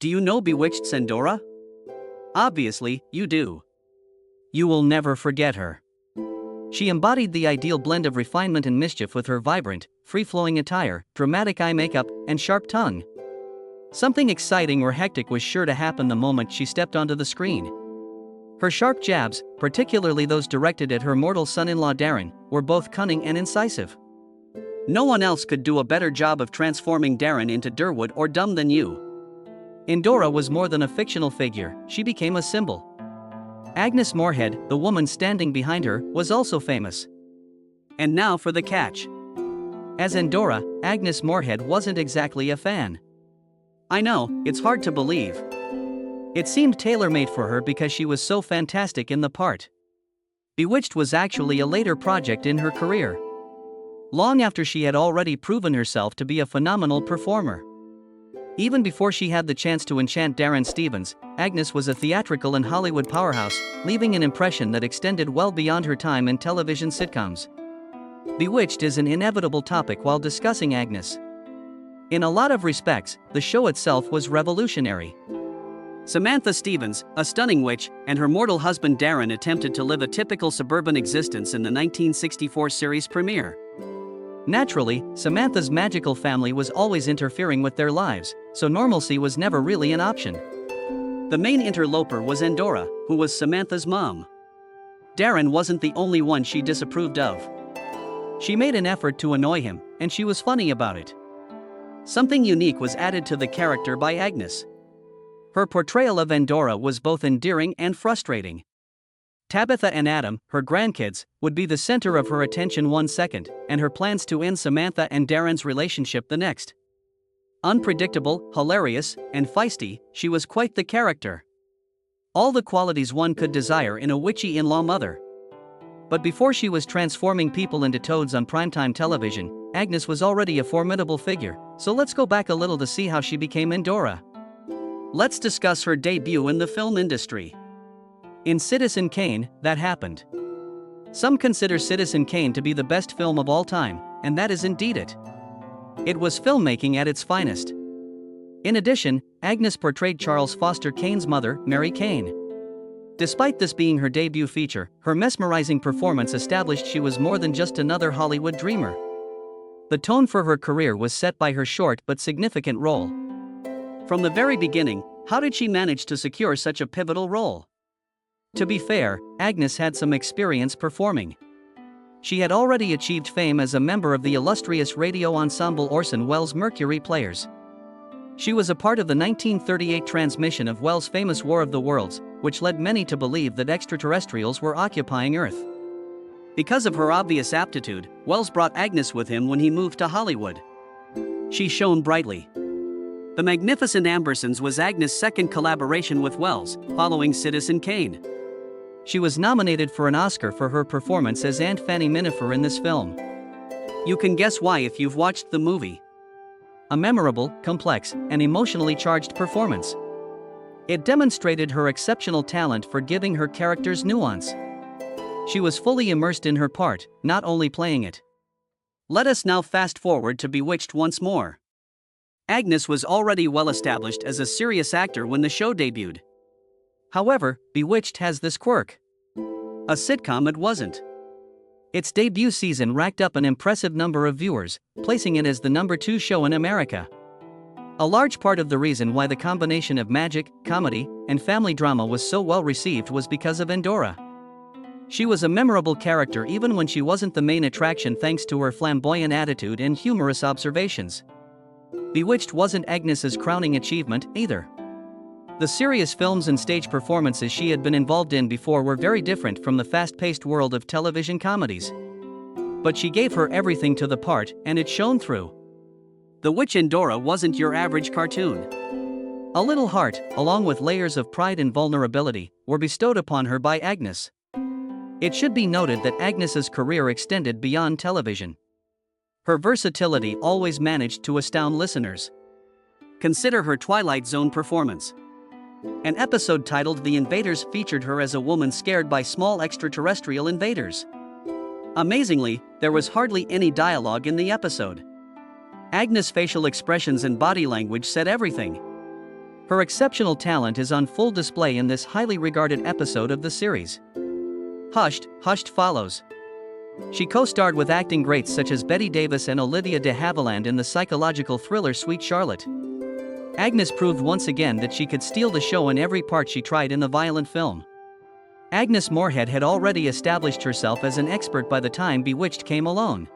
Do you know Bewitched's Endora? Obviously, you do. You will never forget her. She embodied the ideal blend of refinement and mischief with her vibrant, free-flowing attire, dramatic eye makeup, and sharp tongue. Something exciting or hectic was sure to happen the moment she stepped onto the screen. Her sharp jabs, particularly those directed at her mortal son-in-law Darren, were both cunning and incisive. No one else could do a better job of transforming Darren into Durwood or Dumb than you. Endora was more than a fictional figure, she became a symbol. Agnes Moorehead, the woman standing behind her, was also famous. And now for the catch. As Endora, Agnes Moorehead wasn't exactly a fan. I know, it's hard to believe. It seemed tailor-made for her because she was so fantastic in the part. Bewitched was actually a later project in her career. Long after she had already proven herself to be a phenomenal performer. Even before she had the chance to enchant Darren Stevens, Agnes was a theatrical and Hollywood powerhouse, leaving an impression that extended well beyond her time in television sitcoms. Bewitched is an inevitable topic while discussing Agnes. In a lot of respects, the show itself was revolutionary. Samantha Stevens, a stunning witch, and her mortal husband Darren attempted to live a typical suburban existence in the 1964 series premiere. Naturally, Samantha's magical family was always interfering with their lives, so normalcy was never really an option. The main interloper was Endora, who was Samantha's mom. Darren wasn't the only one she disapproved of. She made an effort to annoy him, and she was funny about it. Something unique was added to the character by Agnes. Her portrayal of Endora was both endearing and frustrating. Tabitha and Adam, her grandkids, would be the center of her attention one second, and her plans to end Samantha and Darren's relationship the next. Unpredictable, hilarious, and feisty, she was quite the character. All the qualities one could desire in a witchy in-law mother. But before she was transforming people into toads on primetime television, Agnes was already a formidable figure, so let's go back a little to see how she became Endora. Let's discuss her debut in the film industry. In Citizen Kane, that happened. Some consider Citizen Kane to be the best film of all time, and that is indeed it. It was filmmaking at its finest. In addition, Agnes portrayed Charles Foster Kane's mother, Mary Kane. Despite this being her debut feature, her mesmerizing performance established she was more than just another Hollywood dreamer. The tone for her career was set by her short but significant role. From the very beginning, how did she manage to secure such a pivotal role? To be fair, Agnes had some experience performing. She had already achieved fame as a member of the illustrious radio ensemble Orson Welles' Mercury Players. She was a part of the 1938 transmission of Welles' famous War of the Worlds, which led many to believe that extraterrestrials were occupying Earth. Because of her obvious aptitude, Welles brought Agnes with him when he moved to Hollywood. She shone brightly. The Magnificent Ambersons was Agnes' second collaboration with Welles, following Citizen Kane. She was nominated for an Oscar for her performance as Aunt Fanny Minifer in this film. You can guess why if you've watched the movie. A memorable, complex, and emotionally charged performance. It demonstrated her exceptional talent for giving her characters nuance. She was fully immersed in her part, not only playing it. Let us now fast forward to Bewitched once more. Agnes was already well established as a serious actor when the show debuted. However, Bewitched has this quirk. A sitcom it wasn't. Its debut season racked up an impressive number of viewers, placing it as the #2 show in America. A large part of the reason why the combination of magic, comedy, and family drama was so well received was because of Endora. She was a memorable character even when she wasn't the main attraction thanks to her flamboyant attitude and humorous observations. Bewitched wasn't Agnes's crowning achievement, either. The serious films and stage performances she had been involved in before were very different from the fast-paced world of television comedies. But she gave her everything to the part, and it shone through. The witch Endora wasn't your average cartoon. A little heart, along with layers of pride and vulnerability, were bestowed upon her by Agnes. It should be noted that Agnes's career extended beyond television. Her versatility always managed to astound listeners. Consider her Twilight Zone performance. An episode titled The Invaders featured her as a woman scared by small extraterrestrial invaders. Amazingly, there was hardly any dialogue in the episode. Agnes' facial expressions and body language said everything. Her exceptional talent is on full display in this highly regarded episode of the series. Hushed follows. She co-starred with acting greats such as Bette Davis and Olivia de Havilland in the psychological thriller Sweet Charlotte. Agnes proved once again that she could steal the show in every part she tried in the violent film. Agnes Moorehead had already established herself as an expert by the time Bewitched came along.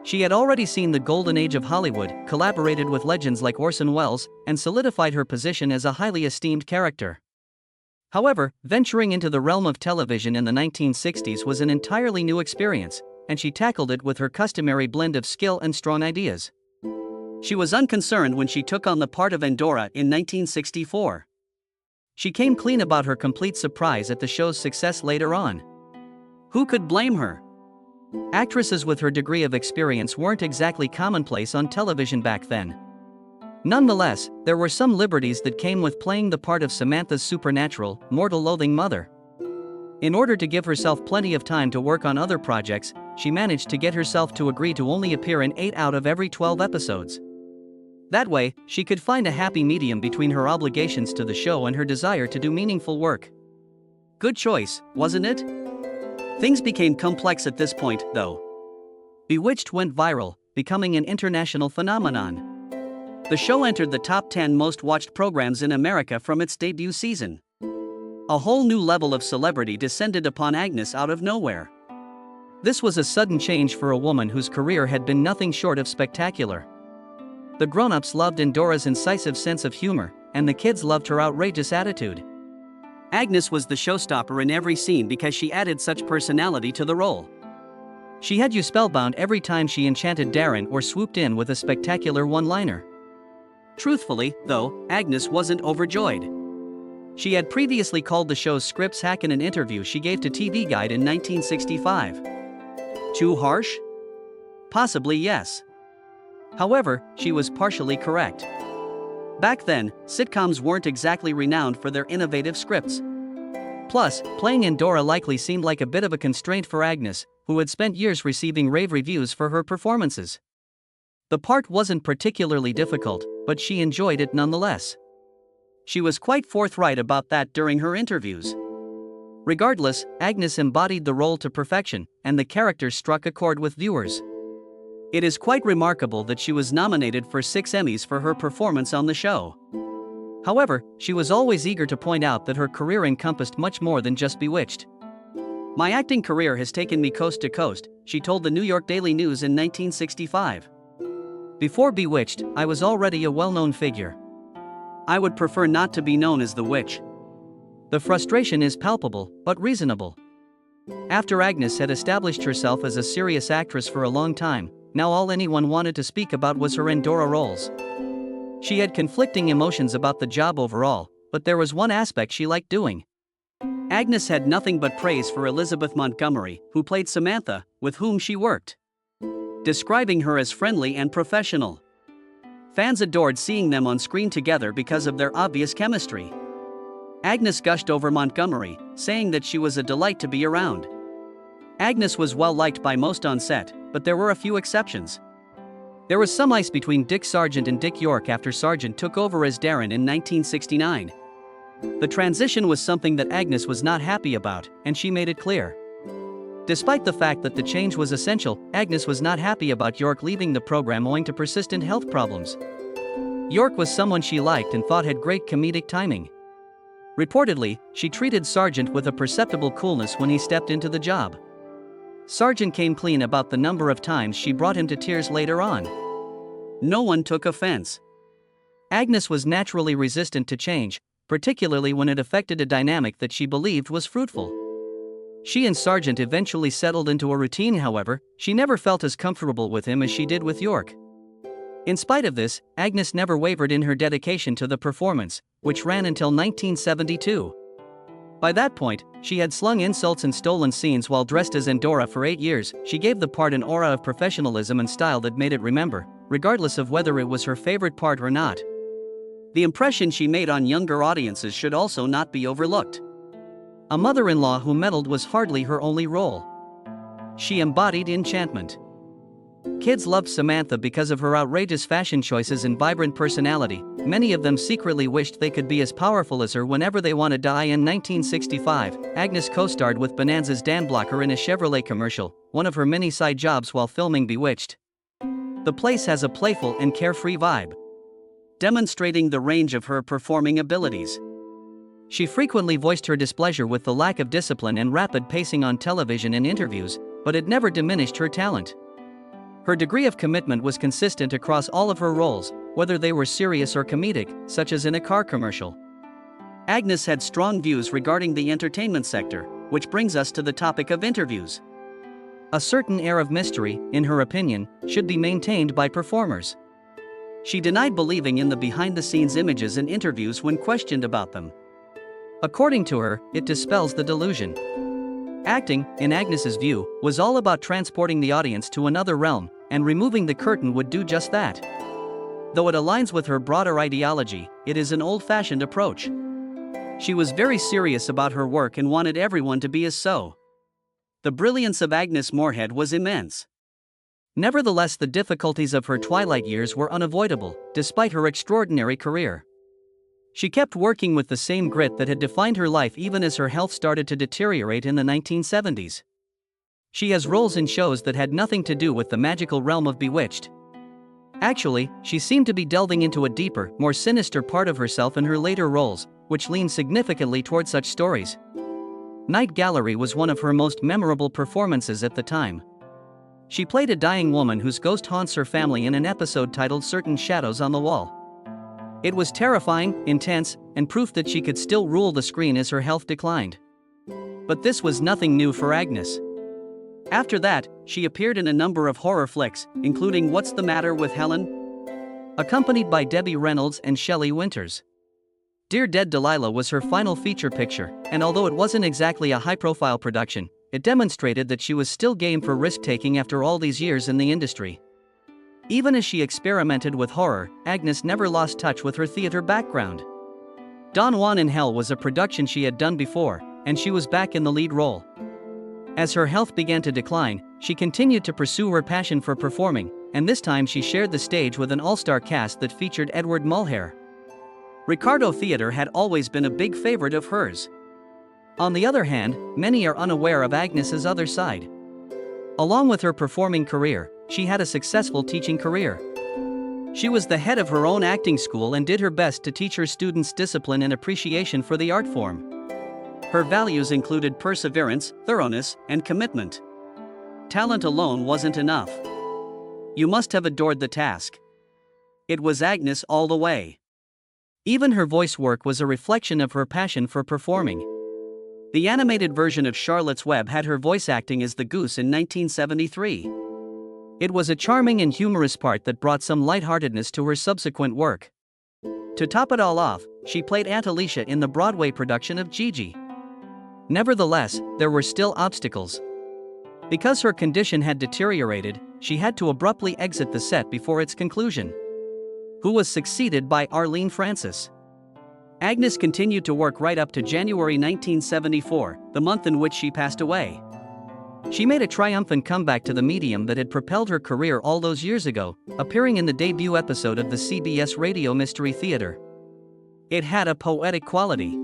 She had already seen the golden age of Hollywood, collaborated with legends like Orson Welles, and solidified her position as a highly esteemed character. However, venturing into the realm of television in the 1960s was an entirely new experience, and she tackled it with her customary blend of skill and strong ideas. She was unconcerned when she took on the part of Endora in 1964. She came clean about her complete surprise at the show's success later on. Who could blame her? Actresses with her degree of experience weren't exactly commonplace on television back then. Nonetheless, there were some liberties that came with playing the part of Samantha's supernatural, mortal-loathing mother. In order to give herself plenty of time to work on other projects, she managed to get herself to agree to only appear in 8 out of every 12 episodes. That way, she could find a happy medium between her obligations to the show and her desire to do meaningful work. Good choice, wasn't it? Things became complex at this point, though. Bewitched went viral, becoming an international phenomenon. The show entered the top 10 most watched programs in America from its debut season. A whole new level of celebrity descended upon Agnes out of nowhere. This was a sudden change for a woman whose career had been nothing short of spectacular. The grown-ups loved Endora's incisive sense of humor, and the kids loved her outrageous attitude. Agnes was the showstopper in every scene because she added such personality to the role. She had you spellbound every time she enchanted Darren or swooped in with a spectacular one-liner. Truthfully, though, Agnes wasn't overjoyed. She had previously called the show's scripts hack in an interview she gave to TV Guide in 1965. Too harsh? Possibly yes. However, she was partially correct. Back then, sitcoms weren't exactly renowned for their innovative scripts. Plus, playing Endora likely seemed like a bit of a constraint for Agnes, who had spent years receiving rave reviews for her performances. The part wasn't particularly difficult, but she enjoyed it nonetheless. She was quite forthright about that during her interviews. Regardless, Agnes embodied the role to perfection, and the character struck a chord with viewers. It is quite remarkable that she was nominated for 6 Emmys for her performance on the show. However, she was always eager to point out that her career encompassed much more than just Bewitched. "My acting career has taken me coast to coast," she told the New York Daily News in 1965. "Before Bewitched, I was already a well-known figure. I would prefer not to be known as the witch." The frustration is palpable, but reasonable. After Agnes had established herself as a serious actress for a long time, now all anyone wanted to speak about was her Endora roles. She had conflicting emotions about the job overall, but there was one aspect she liked doing. Agnes had nothing but praise for Elizabeth Montgomery, who played Samantha, with whom she worked, describing her as friendly and professional. Fans adored seeing them on screen together because of their obvious chemistry. Agnes gushed over Montgomery, saying that she was a delight to be around. Agnes was well liked by most on set, but there were a few exceptions. There was some ice between Dick Sargent and Dick York after Sargent took over as Darren in 1969. The transition was something that Agnes was not happy about, and she made it clear. Despite the fact that the change was essential, Agnes was not happy about York leaving the program owing to persistent health problems. York was someone she liked and thought had great comedic timing. Reportedly, she treated Sargent with a perceptible coolness when he stepped into the job. Sargent came clean about the number of times she brought him to tears later on. No one took offense. Agnes was naturally resistant to change, particularly when it affected a dynamic that she believed was fruitful. She and Sargent eventually settled into a routine. However, she never felt as comfortable with him as she did with York. In spite of this, Agnes never wavered in her dedication to the performance, which ran until 1972. By that point, she had slung insults and stolen scenes while dressed as Endora for 8 years. She gave the part an aura of professionalism and style that made it remember, regardless of whether it was her favorite part or not. The impression she made on younger audiences should also not be overlooked. A mother-in-law who meddled was hardly her only role. She embodied enchantment. Kids loved Samantha because of her outrageous fashion choices and vibrant personality. Many of them secretly wished they could be as powerful as her whenever they wanted to. In 1965, Agnes co-starred with Bonanza's Dan Blocker in a Chevrolet commercial, one of her many side jobs while filming Bewitched. The place has a playful and carefree vibe, demonstrating the range of her performing abilities. She frequently voiced her displeasure with the lack of discipline and rapid pacing on television and interviews, but it never diminished her talent. Her degree of commitment was consistent across all of her roles, whether they were serious or comedic, such as in a car commercial. Agnes had strong views regarding the entertainment sector, which brings us to the topic of interviews. A certain air of mystery, in her opinion, should be maintained by performers. She denied believing in the behind-the-scenes images in interviews when questioned about them. According to her, it dispels the delusion. Acting, in Agnes's view, was all about transporting the audience to another realm, and removing the curtain would do just that. Though it aligns with her broader ideology, it is an old-fashioned approach. She was very serious about her work and wanted everyone to be as so. The brilliance of Agnes Moorehead was immense. Nevertheless, the difficulties of her twilight years were unavoidable, despite her extraordinary career. She kept working with the same grit that had defined her life even as her health started to deteriorate in the 1970s. She has roles in shows that had nothing to do with the magical realm of Bewitched. Actually, she seemed to be delving into a deeper, more sinister part of herself in her later roles, which leaned significantly toward such stories. Night Gallery was one of her most memorable performances at the time. She played a dying woman whose ghost haunts her family in an episode titled Certain Shadows on the Wall. It was terrifying, intense, and proof that she could still rule the screen as her health declined. But this was nothing new for Agnes. After that, she appeared in a number of horror flicks, including What's the Matter with Helen?, accompanied by Debbie Reynolds and Shelley Winters. Dear Dead Delilah was her final feature picture, and although it wasn't exactly a high-profile production, it demonstrated that she was still game for risk-taking after all these years in the industry. Even as she experimented with horror, Agnes never lost touch with her theater background. Don Juan in Hell was a production she had done before, and she was back in the lead role. As her health began to decline, she continued to pursue her passion for performing, and this time she shared the stage with an all-star cast that featured Edward Mulhare. Ricardo Theater had always been a big favorite of hers. On the other hand, many are unaware of Agnes's other side. Along with her performing career, she had a successful teaching career. She was the head of her own acting school and did her best to teach her students discipline and appreciation for the art form. Her values included perseverance, thoroughness, and commitment. Talent alone wasn't enough. You must have adored the task. It was Agnes all the way. Even her voice work was a reflection of her passion for performing. The animated version of Charlotte's Web had her voice acting as the Goose in 1973. It was a charming and humorous part that brought some lightheartedness to her subsequent work. To top it all off, she played Aunt Alicia in the Broadway production of Gigi. Nevertheless, there were still obstacles. Because her condition had deteriorated, she had to abruptly exit the set before its conclusion. Who was succeeded by Arlene Francis. Agnes continued to work right up to January 1974, the month in which she passed away. She made a triumphant comeback to the medium that had propelled her career all those years ago, appearing in the debut episode of the CBS Radio Mystery Theater. It had a poetic quality.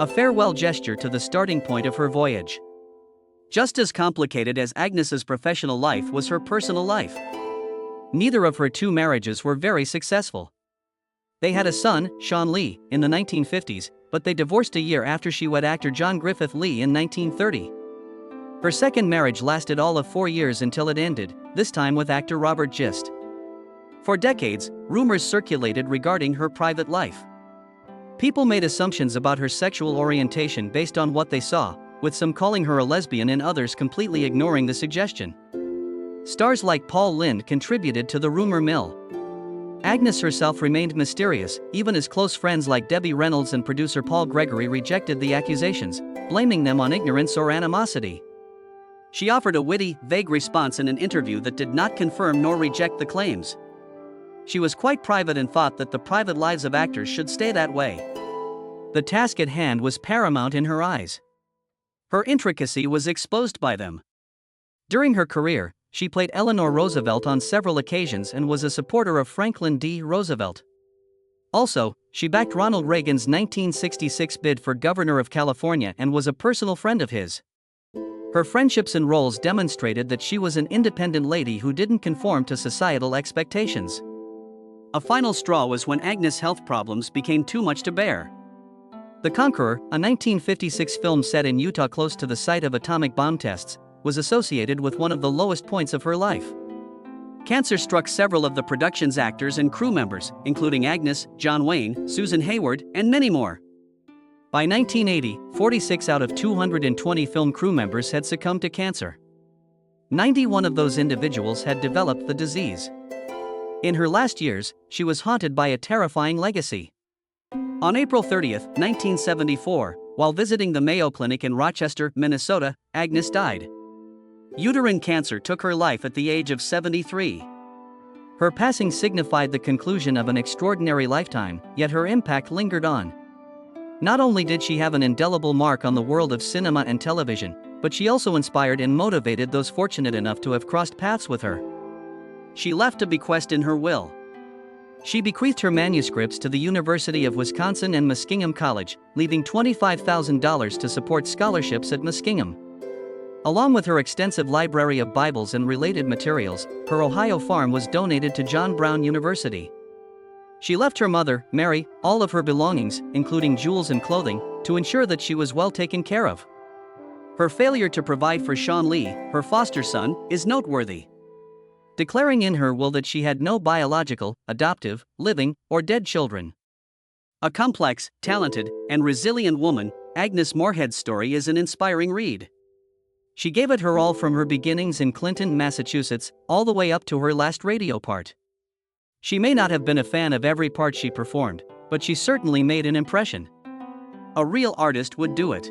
A farewell gesture to the starting point of her voyage. Just as complicated as Agnes's professional life was her personal life. Neither of her two marriages were very successful. They had a son, Sean Lee, in the 1950s, but they divorced a year after she wed actor John Griffith Lee in 1930. Her second marriage lasted all of 4 years until it ended, this time with actor Robert Gist. For decades, rumors circulated regarding her private life. People made assumptions about her sexual orientation based on what they saw, with some calling her a lesbian and others completely ignoring the suggestion. Stars like Paul Lynde contributed to the rumor mill. Agnes herself remained mysterious, even as close friends like Debbie Reynolds and producer Paul Gregory rejected the accusations, blaming them on ignorance or animosity. She offered a witty, vague response in an interview that did not confirm nor reject the claims. She was quite private and thought that the private lives of actors should stay that way. The task at hand was paramount in her eyes. Her intricacy was exposed by them. During her career, She played Eleanor Roosevelt on several occasions and was a supporter of Franklin D. Roosevelt. Also, she backed Ronald Reagan's 1966 bid for governor of California and was a personal friend of his. Her friendships and roles demonstrated that she was an independent lady who didn't conform to societal expectations. A final straw was when Agnes' health problems became too much to bear. The Conqueror, a 1956 film set in Utah close to the site of atomic bomb tests, was associated with one of the lowest points of her life. Cancer struck several of the production's actors and crew members, including Agnes, John Wayne, Susan Hayward, and many more. By 1980, 46 out of 220 film crew members had succumbed to cancer. 91 of those individuals had developed the disease. In her last years, she was haunted by a terrifying legacy. On April 30, 1974, while visiting the Mayo Clinic in Rochester, Minnesota, Agnes died. Uterine cancer took her life at the age of 73. Her passing signified the conclusion of an extraordinary lifetime, yet her impact lingered on. Not only did she have an indelible mark on the world of cinema and television, but she also inspired and motivated those fortunate enough to have crossed paths with her. She left a bequest in her will. She bequeathed her manuscripts to the University of Wisconsin and Muskingum College, leaving $25,000 to support scholarships at Muskingum. Along with her extensive library of Bibles and related materials, her Ohio farm was donated to John Brown University. She left her mother, Mary, all of her belongings, including jewels and clothing, to ensure that she was well taken care of. Her failure to provide for Sean Lee, her foster son, is noteworthy. Declaring in her will that she had no biological, adoptive, living, or dead children. A complex, talented, and resilient woman, Agnes Moorehead's story is an inspiring read. She gave it her all from her beginnings in Clinton, Massachusetts, all the way up to her last radio part. She may not have been a fan of every part she performed, but she certainly made an impression. A real artist would do it.